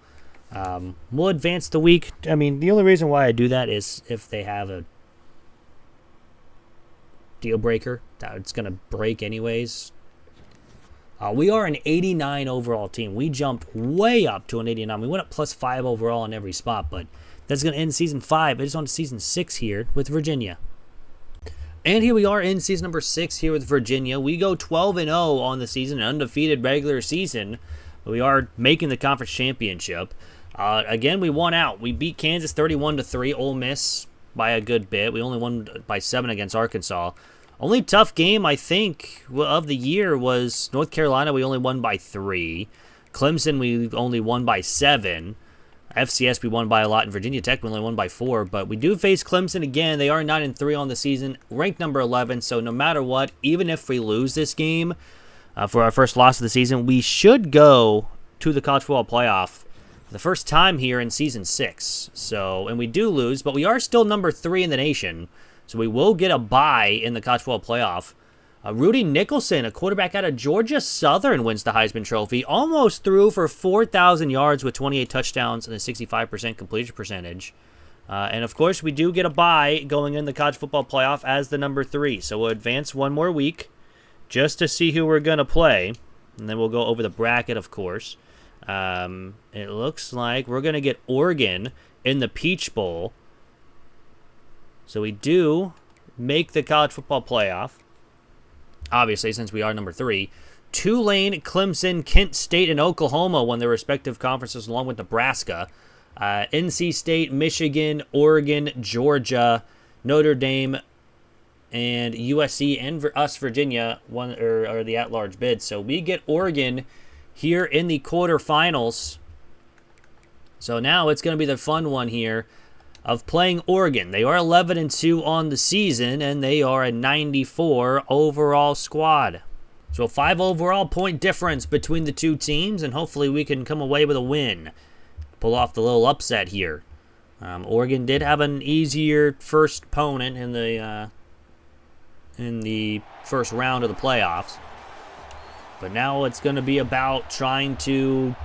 we'll advance the week. The only reason why I do that is if they have a deal breaker that it's going to break anyways. We are an 89 overall team. We jumped way up to an 89. We went up +5 overall in every spot, but that's going to end season 5. It's on to season 6 here with Virginia. And here we are in season number 6 here with Virginia. We go 12-0 on the season, an undefeated regular season. We are making the conference championship. Again, we won out. We beat Kansas 31-3. Ole Miss by a good bit. We only won by 7 against Arkansas. Only tough game, I think, of the year was North Carolina. We only won by 3. Clemson, we only won by 7. FCS, we won by a lot. And Virginia Tech, we only won by 4. But we do face Clemson again. They are 9-3 on the season, ranked number 11. So no matter what, even if we lose this game for our first loss of the season, we should go to the college football playoff for the first time here in season 6. So, and we do lose, but we are still number 3 in the nation. So we will get a bye in the college football playoff. Rudy Nicholson, a quarterback out of Georgia Southern, wins the Heisman Trophy. Almost threw for 4,000 yards with 28 touchdowns and a 65% completion percentage. And, of course, we do get a bye going in the college football playoff as the number 3. So we'll advance one more week just to see who we're going to play. And then we'll go over the bracket, of course. It looks like we're going to get Oregon in the Peach Bowl. So we do make the college football playoff, obviously, since we are number 3. Tulane, Clemson, Kent State, and Oklahoma won their respective conferences along with Nebraska. NC State, Michigan, Oregon, Georgia, Notre Dame, and USC and Virginia are the at-large bids. So we get Oregon here in the quarterfinals. So now it's going to be the fun one here of playing Oregon. They are 11-2 on the season, and they are a 94 overall squad. So a 5 overall point difference between the two teams, and hopefully we can come away with a win. Pull off the little upset here. Oregon did have an easier first opponent in the first round of the playoffs. But now it's going to be about trying to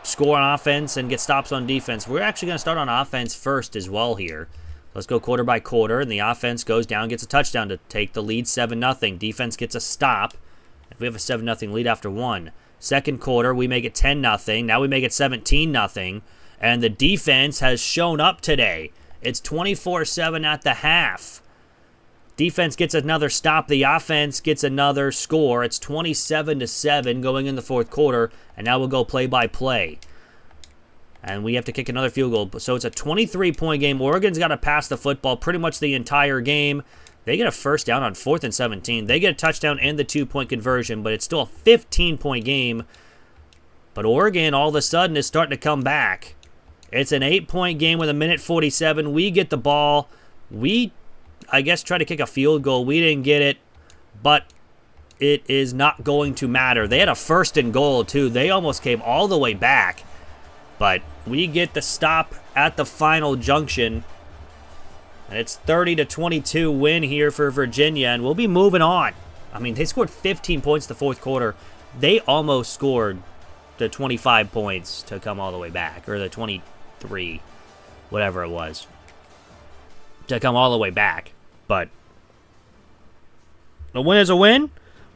score on offense and get stops on defense. We're actually going to start on offense first as well here. Let's go quarter by quarter, and the offense goes down, gets a touchdown to take the lead 7-0. Defense gets a stop. If we have a 7-0 lead after one. Second quarter, we make it 10-0. Now we make it 17-0. And the defense has shown up today. It's 24-7 at the half. Defense gets another stop. The offense gets another score. It's 27-7 going in the fourth quarter. And now we'll go play by play. And we have to kick another field goal. So it's a 23-point game. Oregon's got to pass the football pretty much the entire game. They get a first down on 4th and 17. They get a touchdown and the 2-point conversion, but it's still a 15-point game. But Oregon, all of a sudden, is starting to come back. It's an 8-point game with 1:47. We get the ball. We, I guess, try to kick a field goal. We didn't get it, but it is not going to matter. They had a 1st and goal, too. They almost came all the way back. But we get the stop at the final junction. And it's 30-22 win here for Virginia, and we'll be moving on. I mean, they scored 15 points the fourth quarter. They almost scored the 25 points to come all the way back, or the 23, whatever it was, to come all the way back. But a win is a win.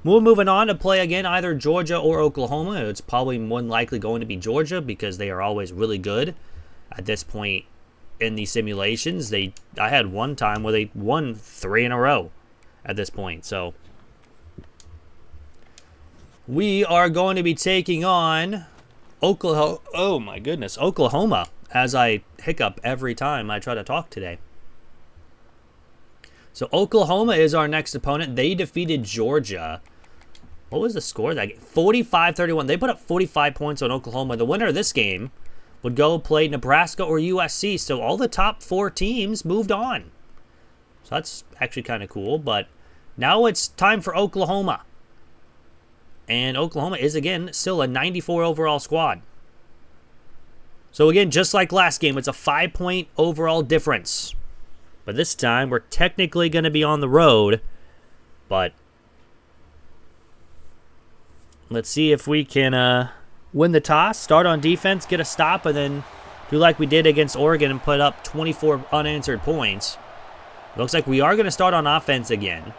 We're moving on to play again either Georgia or Oklahoma. It's probably more than likely going to be Georgia because they are always really good at this point in the simulations. I had one time where they won 3 in a row at this point. So we are going to be taking on Oklahoma. Oh my goodness, Oklahoma, as I hiccup every time I try to talk today. So Oklahoma is our next opponent. They defeated Georgia. What was the score of that game? 45-31. They put up 45 points on Oklahoma. The winner of this game would go play Nebraska or USC. So all the top 4 teams moved on. So that's actually kind of cool. But now it's time for Oklahoma. And Oklahoma is, again, still a 94 overall squad. So again, just like last game, it's a 5-point overall difference. But this time, we're technically going to be on the road. But let's see if we can win the toss, start on defense, get a stop, and then do like we did against Oregon and put up 24 unanswered points. Looks like we are going to start on offense again.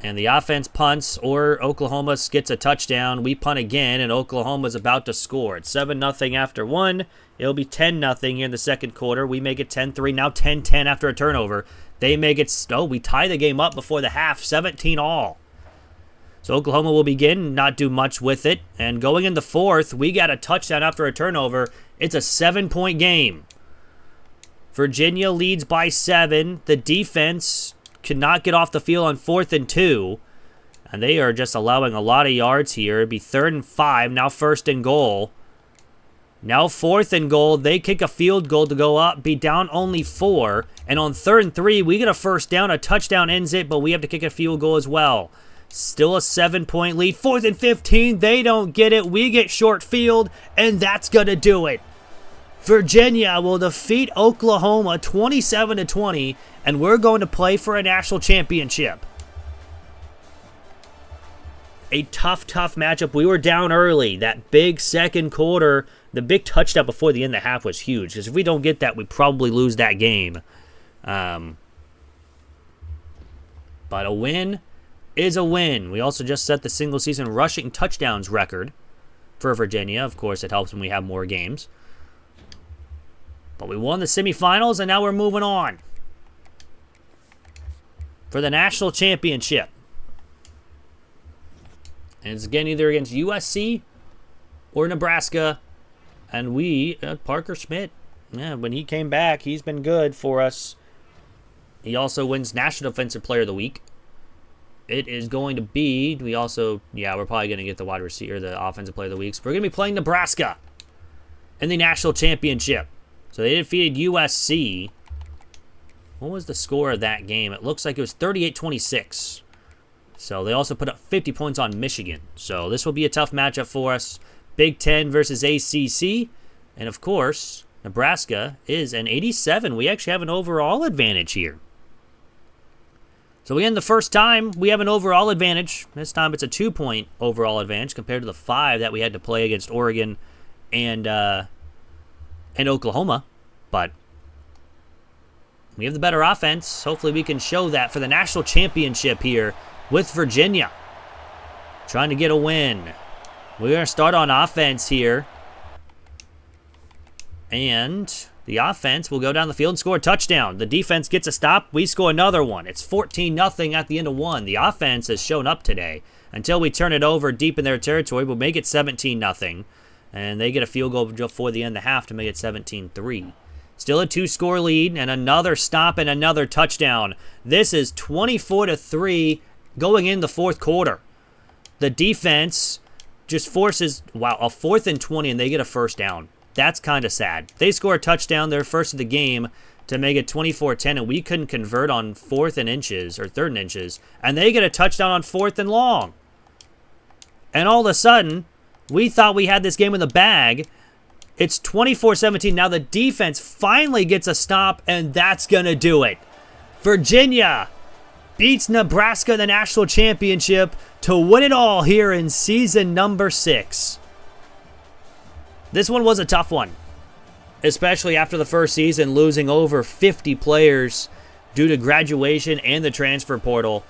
And the offense punts, or Oklahoma gets a touchdown. We punt again, and Oklahoma's about to score. It's 7-0 after one. It'll be 10-0 here in the second quarter. We make it 10-3, now 10-10 after a turnover. They make it, we tie the game up before the half, 17-all. So Oklahoma will begin, not do much with it. And going in the fourth, we got a touchdown after a turnover. It's a 7-point game. Virginia leads by 7. The defense cannot get off the field on 4th and 2. And they are just allowing a lot of yards here. It'd be 3rd and 5, now 1st and goal. Now 4th and goal. They kick a field goal to go up, be down only 4. And on 3rd and 3, we get a first down. A touchdown ends it, but we have to kick a field goal as well. Still a 7-point lead. 4th and 15. They don't get it. We get short field, and that's going to do it. Virginia will defeat Oklahoma 27-20, and we're going to play for a national championship. A tough matchup. We were down early. That big second quarter, the big touchdown before the end of the half was huge, because if we don't get that, we probably lose that game. But a win is a win. We also just set the single-season rushing touchdowns record for Virginia. Of course, it helps when we have more games. But we won the semifinals, and now we're moving on for the national championship. And it's again either against USC or Nebraska. And Parker Schmidt, when he came back, he's been good for us. He also wins National Defensive Player of the Week. It is going to be, we're probably going to get the wide receiver, the Offensive Player of the Week. So we're going to be playing Nebraska in the national championship. So they defeated USC. What was the score of that game? It looks like it was 38-26. So they also put up 50 points on Michigan. So this will be a tough matchup for us. Big Ten versus ACC. And of course, Nebraska is an 87. We actually have an overall advantage here. So again, the first time we have an overall advantage. This time it's a 2-point overall advantage compared to the 5 that we had to play against Oregon and Oklahoma. But we have the better offense. Hopefully we can show that for the national championship here with Virginia. Trying to get a win. We're going to start on offense here. And the offense will go down the field and score a touchdown. The defense gets a stop. We score another one. It's 14-0 at the end of one. The offense has shown up today. Until we turn it over deep in their territory, we'll make it 17-0. And they get a field goal before the end of the half to make it 17-3. Still a 2-score lead, and another stop and another touchdown. This is 24-3 going in the fourth quarter. The defense just forces, wow, a 4th and 20, and they get a first down. That's kind of sad. They score a touchdown, their first of the game, to make it 24-10, and we couldn't convert on 4th and inches, or 3rd and inches, and they get a touchdown on 4th and long. And all of a sudden, we thought we had this game in the bag. It's 24-17. Now the defense finally gets a stop, and that's going to do it. Virginia beats Nebraska in the national championship to win it all here in season number 6. This one was a tough one, especially after the first season, losing over 50 players due to graduation and the transfer portal.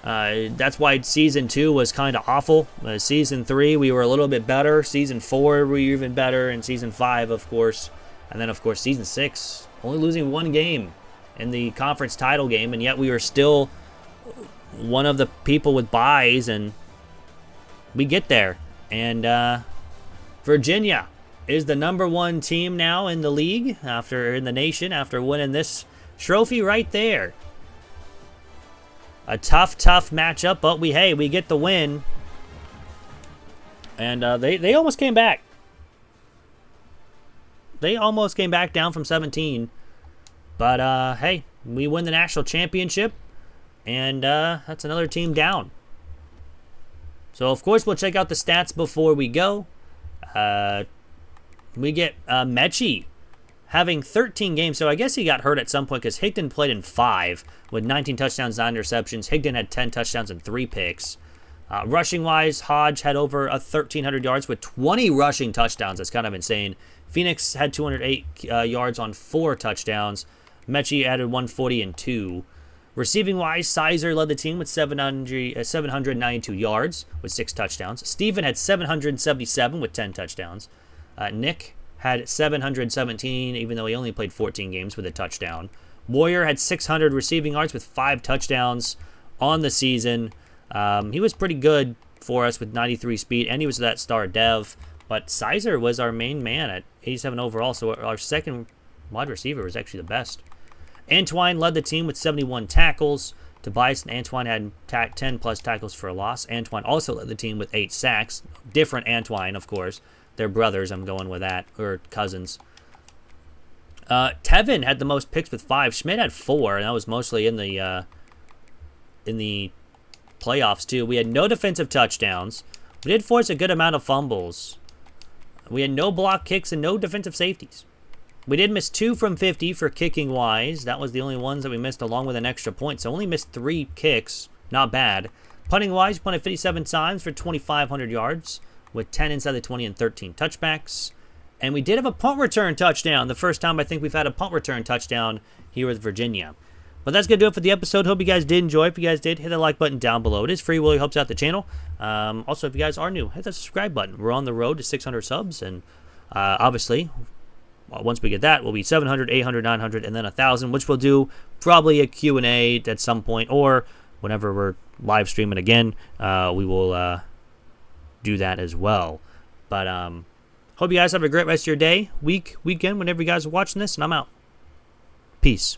That's why Season 2 was kind of awful. Season 3, we were a little bit better. Season 4, we were even better. And Season 5, of course. And then, of course, Season 6, only losing one game in the conference title game. And yet we were still one of the people with buys. And we get there. And Virginia is the #1 team now in the league, in the nation, after winning this trophy right there. A tough matchup, but we get the win. And they almost came back. They almost came back down from 17. But, hey, we win the national championship. And that's another team down. So, of course, we'll check out the stats before we go. We get Mechie having 13 games, so I guess he got hurt at some point because Higdon played in 5 with 19 touchdowns, 9 interceptions. Higdon had 10 touchdowns and 3 picks. Rushing-wise, Hodge had over 1,300 yards with 20 rushing touchdowns. That's kind of insane. Phoenix had 208 yards on 4 touchdowns. Mechie added 140 and 2. Receiving-wise, Sizer led the team with 792 yards with 6 touchdowns. Steven had 777 with 10 touchdowns. Nick had 717, even though he only played 14 games, with a touchdown. Warrior had 600 receiving yards with 5 touchdowns on the season. He was pretty good for us with 93 speed, and he was that star dev. But Sizer was our main man at 87 overall, so our second wide receiver was actually the best. Antoine led the team with 71 tackles. Tobias and Antoine had 10-plus tackles for a loss. Antoine also led the team with 8 sacks. Different Antoine, of course. They're brothers, I'm going with that, or cousins. Tevin had the most picks with 5. Schmidt had 4, and that was mostly in the playoffs, too. We had no defensive touchdowns. We did force a good amount of fumbles. We had no block kicks and no defensive safeties. We did miss 2 from 50 for kicking-wise. That was the only ones that we missed, along with an extra point. So only missed 3 kicks. Not bad. Punting-wise, we punted 57 times for 2,500 yards, with 10 inside the 20 and 13 touchbacks. And we did have a punt return touchdown. The first time I think we've had a punt return touchdown here with Virginia. But that's going to do it for the episode. Hope you guys did enjoy. If you guys did, hit the like button down below. It is free. Really helps out the channel. Also, if you guys are new, hit the subscribe button. We're on the road to 600 subs. And obviously, once we get that, we'll be 700, 800, 900, and then 1,000, which we'll do probably a Q&A at some point. Or whenever we're live streaming again, we will do that as well. But hope you guys have a great rest of your day, weekend, whenever you guys are watching this, and I'm out. Peace.